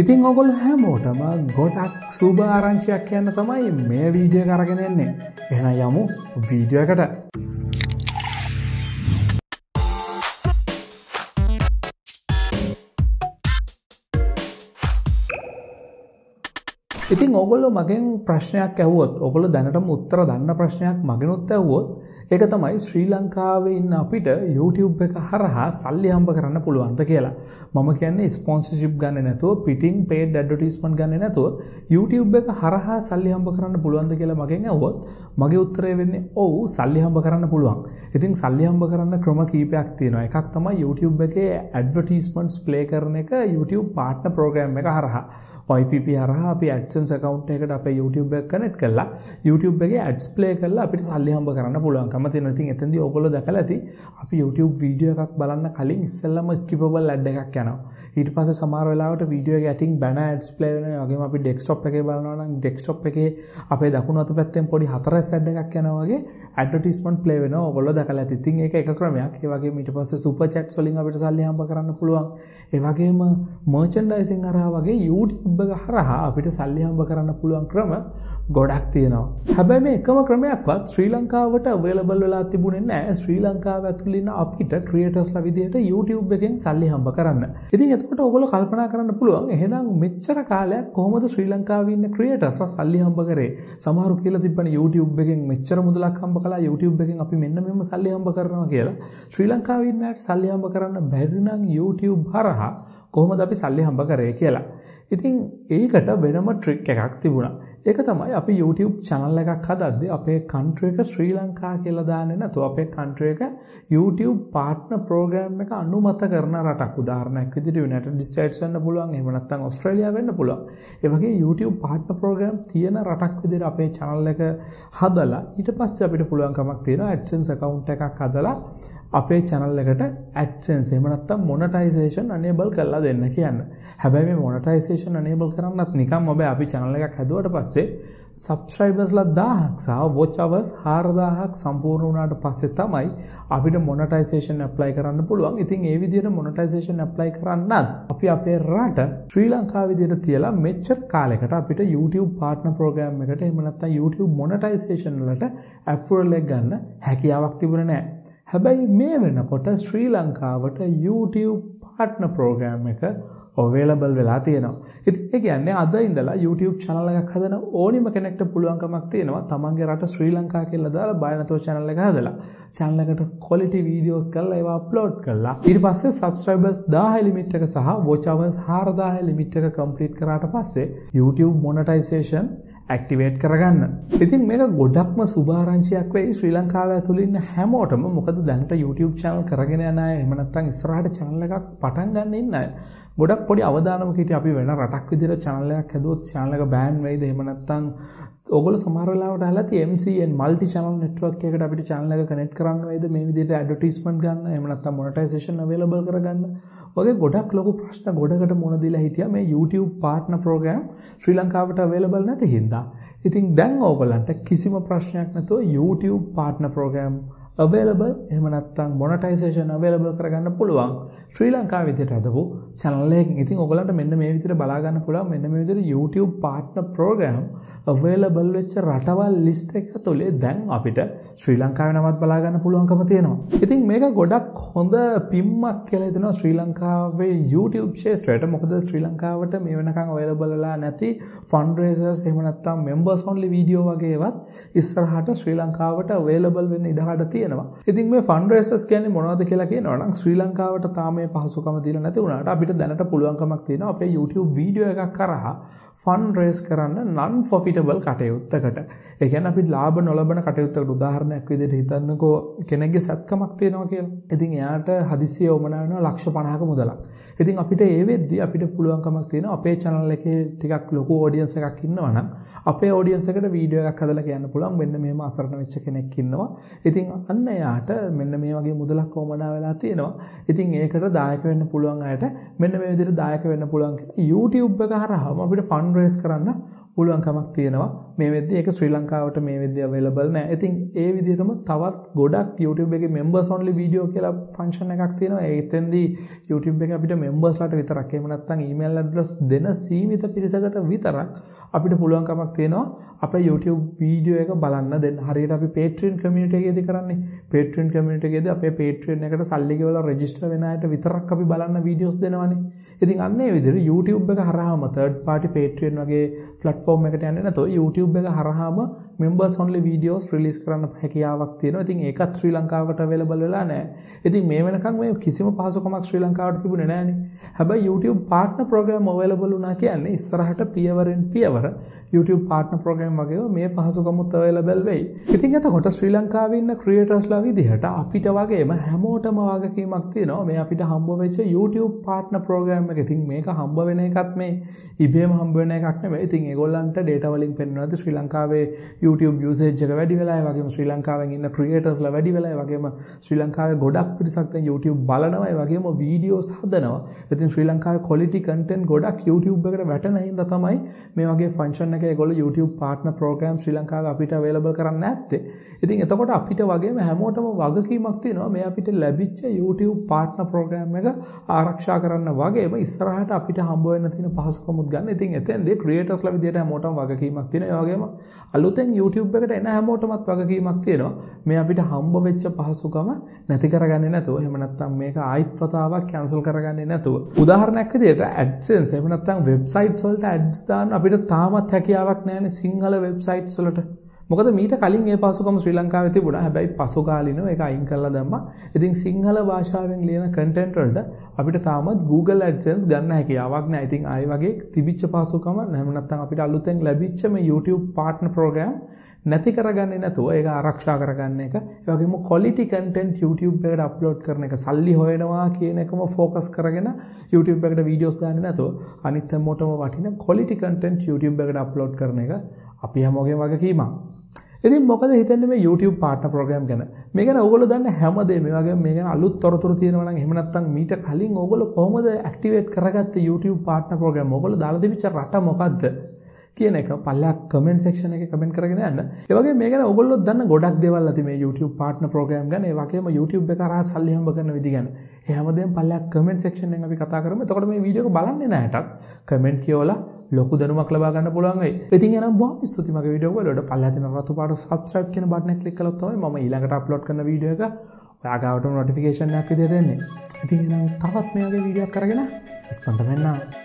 ඉතින් ඔයගොල්ලෝ හැමෝටම ගොඩක් සුබ ආරංචියක් කියන්න තමයි මේ වීඩියෝ එක අරගෙන එන්නේ. එහෙනම් යමු වීඩියෝ එකට. ඉතින් ඔයගොල්ලෝ මගෙන් ප්‍රශ්නයක් ඇහුවොත් ඔයගොල්ලෝ දැනටම උත්තර දන්න ප්‍රශ්නයක් මගෙනුත් ඇහුවොත් ඒක තමයි ශ්‍රී ලංකාවේ ඉන්න අපිට YouTube එක හරහා සල්ලි හම්බ කරන්න පුළුවන්ද කියලා. මම කියන්නේ ස්පොන්සර්ෂිප් ගන්න නැතුව පිටින් paid advertisement ගන්න නැතුව YouTube එක හරහා සල්ලි හම්බ කරන්න පුළුවන්ද කියලා මගෙන් ඇහුවොත් මගේ උත්තරය වෙන්නේ ඔව් සල්ලි හම්බ කරන්න පුළුවන්. ඉතින් සල්ලි හම්බ කරන්න ක්‍රම කීපයක් තියෙනවා. එකක් තමයි YouTube එකේ advertisements play කරන එක YouTube partner program එක හරහා. YPP හරහා අපි AdSense account එකකට අපේ YouTube එක connect කරලා YouTube එකේ ads play කරලා අපිට සල්ලි හම්බ කරන්න පුළුවන්කම තියෙනවා. ඉතින් එතෙන්දී ඔයගොල්ලෝ දැකලා ඇති අපි YouTube වීඩියෝ එකක් බලන්න කලින් ඉස්සෙල්ලාම skippable ad එකක් යනවා. ඊට පස්සේ සමහර වෙලාවට වීඩියෝ එකේ යටින් banner ads play වෙනවා. ඒ වගේම අපි desktop එකේ බලනවා නම් desktop එකේ අපේ දකුණු අත පැත්තෙන් පොඩි හතරස් ad එකක් යනවා වගේ advertisement play වෙනවා. ඔයගොල්ලෝ දැකලා ඇති. ඉතින් ඒක එක ක්‍රමයක්. ඒ වගේම ඊට පස්සේ super chats වලින් අපිට සල්ලි හම්බ කරන්න පුළුවන්. ඒ වගේම merchandising හරහා වගේ YouTube හරහා අපිට සල්ලි හම්බ කරන්න පුළුවන් ක්‍රම ගොඩක් තියෙනවා. හැබැයි මේ එකම ක්‍රමයක්වත් ශ්‍රී ලංකාවට available වෙලා තිබුණේ නැහැ. ශ්‍රී ලංකාව ඇතුළේ ඉන්න අපිට creatorsලා විදිහට YouTube එකෙන් සල්ලි හම්බ කරන්න. ඉතින් එතකොට ඔයගොල්ලෝ කල්පනා කරන්න පුළුවන් එහෙනම් මෙච්චර කාලයක් කොහොමද ශ්‍රී ලංකාවේ ඉන්න creatorsලා සල්ලි හම්බ කරේ? සමහරු කියලා තිබ්බනේ YouTube එකෙන් මෙච්චර මුදලක් හම්බ කළා YouTube එකෙන් අපි මෙන්න මෙහෙම සල්ලි හම්බ කරනවා කියලා. ශ්‍රී ලංකාවේ ඉන්න අයට සල්ලි හම්බ කරන්න බැරි නම් YouTube හරහා කොහොමද අපි සල්ලි හම්බ කරේ කියලා. ඉතින් ඒකට වෙනම ට්‍රික් එකක් තිබුණා. ඒක තමයි අපි YouTube channel එකක් හදද්දී අපේ country එක ශ්‍රී ලංකා කියලා දාන්නේ නැතුව අපේ country එක YouTube partner program එක අනුමත කරන රටක්. උදාහරණයක් විදිහට United States වෙන්න පුළුවන්. එහෙම නැත්නම් ඕස්ට්‍රේලියා වෙන්න පුළුවන්. ඒ වගේ YouTube partner program තියෙන රටක් විදිහට අපේ channel එක හදලා ඊට පස්සේ අපිට පුළුවන්කමක් තියෙනවා AdSense account එකක් හදලා අපේ channel එකට AdSense එහෙම නැත්නම් monetization enable කරලා දෙන්න කියන්න. හැබැයි මේ monetization enable කරන්නත් නිකම්ම බෑ. අපි channel එකක් හැදුවට පස්සේ subscribersලා 1000ක් සහ watch hours 4000ක් සම්පූර්ණ වුණාට පස්සේ තමයි අපිට monetization apply කරන්න පුළුවන්. ඉතින් ඒ විදිහට monetization apply කරන්නත් අපි අපේ රට ශ්‍රී ලංකාව විදිහට තියලා මෙච්චර කාලයකට අපිට YouTube partner program එකට එහෙම නැත්නම් YouTube monetization වලට approval එක ගන්න හැකියාවක් තිබුණේ නැහැ. හැබැයි මේ වෙනකොට ශ්‍රී ලංකාවට YouTube partner program එක available වෙලා තියෙනවා. ඉතින් ඒ කියන්නේ අද ඉඳලා YouTube channel එකක් හදන ඕනිම කෙනෙක්ට පුළුවන්කමක් තියෙනවා තමන්ගේ රට ශ්‍රී ලංකා කියලා දාලා බය නැතුව channel එක හදලා channel එකට quality videos කරලා ඒවා upload කරලා ඊට පස්සේ subscribers 1000 limit එක සහ watch hours 4000 limit එක complete කරාට පස්සේ YouTube monetization activate කරගන්න. ඉතින් මේක ගොඩක්ම සුභාරංචියක් වෙයි ශ්‍රී ලංකාවේ ඇතුළේ ඉන්න හැමෝටම. මොකද දැනට YouTube channel කරගෙන යන අය එහෙම නැත්නම් ඉස්සරහට channel එකක් පටන් ගන්න ඉන්න අය ගොඩක් පොඩි අවදානමක් හිටිය අපි වෙන රටක් විදිහට channel එකක් හැදුවොත් channel එක ban වෙයිද? එහෙම නැත්නම් ඔයගොල්ලෝ සමහර වෙලාවට අහලා තියෙ MCN multi channel network එකකට අපිට channel එක connect කරන්න වෙයිද? මේ විදිහට advertisement ගන්න එහෙම නැත්නම් monetization available කරගන්න. ඔයගේ ගොඩක් ලොකු ප්‍රශ්න ගොඩකට මුණ දීලා හිටියා මේ YouTube partner program ශ්‍රී ලංකාවට available නැති හින්දා. ඉතින් දැන් ඕගොල්ලන්ට කිසිම ප්‍රශ්නයක් නැතුව YouTube partner program available එහෙම නැත්නම් monetization available කරගන්න පුළුවන් ශ්‍රී ලංකාව විදිහට හදපු channel එකකින්. ඉතින් ඔයගලන්ට මෙන්න මේ විදිහට බලා ගන්න පුළුවන් මෙන්න මේ විදිහට YouTube partner program available වෙච්ච රටවල් list එක ඇතුලේ දැන් අපිට ශ්‍රී ලංකාවේ නමත් බලා ගන්න පුළුවන්කම තියෙනවා. ඉතින් මේක ගොඩක් හොඳ පිම්මක් කියලා හිතනවා ශ්‍රී ලංකාවේ YouTube ශේෂ්ත්‍රයට. මොකද ශ්‍රී ලංකාවට මේ වෙනකන් available වෙලා නැති fundraisers එහෙම නැත්නම් members only video වගේ ඒවත් ඉස්සරහට ශ්‍රී ලංකාවට available වෙන්න ඉඩකඩ තියෙනවා. ඉතින් මේ fundraisers කියන්නේ මොනවද කියලා කියනවා නම් ශ්‍රී ලංකාවට තාම මේ පහසුකම දීලා නැති වුණාට අපිට දැනට පුළුවන්කමක් තියෙනවා අපේ YouTube වීඩියෝ එකක් කරා fundraise කරන්න non profitable කටයුත්තකට. ඒ කියන්නේ අපි ලාභ නොලබන කටයුත්තකට උදාහරණයක් විදිහට හිතන්නකෝ කෙනෙක්ගේ සත්කමක් තියෙනවා කියලා. ඉතින් එයාට හදිසියෙ වමනා වෙනවා ලක්ෂ 50ක මුදලක්. ඉතින් අපිට ඒ වෙද්දි අපිට පුළුවන්කමක් තියෙනවා අපේ channel එකේ ටිකක් ලොකු audience එකක් ඉන්නවා නම් අපේ audience එකට වීඩියෝ එකක් හදලා කියන්න පුළුවන් මෙන්න මෙහෙම අසරණ වෙච්ච කෙනෙක් ඉන්නවා. ඉතින් අන්න එයාට මෙන්න මේ වගේ මුදලක් කොමඩා වෙලා තියෙනවා. ඉතින් ඒකට දායක වෙන්න පුළුවන් අයට මෙන්න මේ විදිහට දායක වෙන්න පුළුවන් කියලා YouTube එක හරහාම අපිට ෆන්ඩ් රේස් කරන්න පුළුවන්කමක් තියෙනවා. මේ වෙද්දී ඒක ශ්‍රී ලංකාවට මේ වෙද්දී available නෑ. ඉතින් ඒ විදිහටම තවත් ගොඩක් YouTube එකේ members only video කියලා ෆන්ක්ෂන් එකක් තියෙනවා. ඒතෙන්දී YouTube එක අපිට members ලාට විතරක් එහෙම නැත්නම් email address දෙන සීමිත පිරිසකට විතරක් අපිට පුළුවන්කමක් තියෙනවා අපේ YouTube වීඩියෝ එක බලන්න දෙන්න. හරියට අපි Patreon community එකේදී කරන්නේ. Patreon community එකේදී අපේ Patreon එකට සල්ලි ගෙවලා register වෙන අයට විතරක් අපි බලන්න videos දෙනවනේ. ඉතින් අන්න ඒ විදිහට YouTube එක හරහාම third party Patreon වගේ platform එකට යන්නේ නැතෝ YouTube එක හරහාම members only videos release කරන්න හැකියාවක් තියෙනවා. ඉතින් ඒකත් ශ්‍රී ලංකාවට available වෙලා නැහැ. ඉතින් මේ වෙනකන් මේ කිසිම පහසුකමක් ශ්‍රී ලංකාවට තිබුණේ නැහනේ. හැබැයි YouTube partner program available වුණා කියන්නේ ඉස්සරහට පියවරෙන් පියවර YouTube partner program වගේ මේ පහසුකමුත් available වෙයි. ඉතින් එතකොට ශ්‍රී ලංකාවේ ඉන්න creatorsලා විදිහට අපිට වගේම හැමෝටම වගකීමක් තියෙනවා මේ අපිට හම්බ වෙච්ච YouTube partner program එක. ඉතින් මේක හම්බ වෙන එකත් මේ ඉබේම හම්බ වෙන එකක් නෙමෙයි. ඉතින් ඒගොල්ලන්ට data වලින් පෙන්වනවා ශ්‍රී ලංකාවේ YouTube usage එක වැඩි වෙලා ඒ වගේම ශ්‍රී ලංකාවෙන් ඉන්න creatorsලා වැඩි වෙලා ඒ වගේම ශ්‍රී ලංකාවේ ගොඩක් පිරිසක් දැන් YouTube බලනවා ඒ වගේම videos හදනවා. ඉතින් ශ්‍රී ලංකාවේ quality content ගොඩක් YouTube එකට වැටෙන හින්දා තමයි මේ වගේ function එක ඒගොල්ලෝ YouTube partner program ශ්‍රී ලංකාවේ අපිට available කරන්නේ නැත්තේ. ඉතින් එතකොට අපිට වගේම හැමෝටම වගකීමක් තියෙනවා මේ අපිට ලැබිච්ච YouTube partner program එක ආරක්ෂා කරන්න වගේම ඉස්සරහට අපිට හම්බ වෙන්න තියෙන පහසුකමුත් ගන්න. ඉතින් එතෙන්දී creatorsලා විදියට හැමෝටම වගකීමක් තියෙනවා. ඒ වගේම අලුතෙන් YouTube එකට එන හැමෝටමත් වගකීමක් තියෙනවා. මේ අපිට හම්බ වෙච්ච පහසුකම නැති කරගන්නේ නැතුව එහෙම නැත්නම් මේක ආයිත් වතාවක් cancel කරගන්නේ නැතුව. උදාහරණයක් විදියට AdSense එහෙම නැත්නම් websites වලට ads දාන්න අපිට තාමත් හැකියාවක් නැහැනේ සිංහල websites වලට. මොකද මීට කලින් ඒ පහසුකම ශ්‍රී ලංකාවේ තිබුණා. හැබැයි පසුකාලීනව ඒක අයින් කරලා දැම්මා. ඉතින් සිංහල භාෂාවෙන් ලියන content වලට අපිට තාමත් Google AdSense ගන්න හැකියාවක් නැහැ. ඉතින් ආයි වගේ තිබිච්ච පහසුකම නැත්නම් අපිට අලුතෙන් ලැබිච්ච මේ YouTube partner program නැති කරගන්නේ නැතුව ඒක ආරක්ෂා කරගන්න එක. ඒ වගේම quality content YouTube එකට upload කරන එක සල්ලි හොයනවා කියන එකම focus කරගෙන YouTube එකට videos දාන්නේ නැතුව අනිත් හැමෝටම වටින quality content YouTube එකට upload කරන එක අපි හැමෝගෙම වගකීමක්. ඉතින් මොකද හිතන්නේ මේ YouTube partner program ගැන? මේ ගැන ඕගොල්ලෝ දන්න හැමදේම මේ වගේ මේ ගැන අලුත් තොරතුරු තියෙනවා නම් එහෙම නැත්නම් මීට කලින් ඕගොල්ලෝ කොහොමද activate කරගත්තේ YouTube partner program? ඕගොල්ලෝ දාලා තිබිච්ච රට මොකද්ද? කියන එක පල්ලෙහා comment section එකේ comment කරගෙන යන්න. ඒ වගේම මේ ගැන ඕගොල්ලෝ දන්න ගොඩක් දේවල් ඇති මේ YouTube partner program ගැන. ඒ වගේම YouTube එක හරහා සල්ලි හම්බ කරන විදි ගැන. ඒ හැමදේම පල්ලෙහා comment section එකෙන් අපි කතා කරමු. එතකොට මේ වීඩියෝ එක බලන්නේ නැහැටත් comment කියවලා ලොකු දැනුමක් ලබා ගන්න පුළුවන් වෙයි. ඉතින් එනම් බොහොම ස්තුතියි මගේ වීඩියෝ එක බලලා පල්ලෙහා තියෙන රතු පාට subscribe කියන button එක click කළොත් තමයි මම ඊළඟට upload කරන වීඩියෝ එක ඔයා ගාවට notification එකක් විදිහට එන්නේ. ඉතින් එනම් තවත් මේ වගේ වීඩියෝ එකක් කරගෙන ඉක්මනට මෙන්න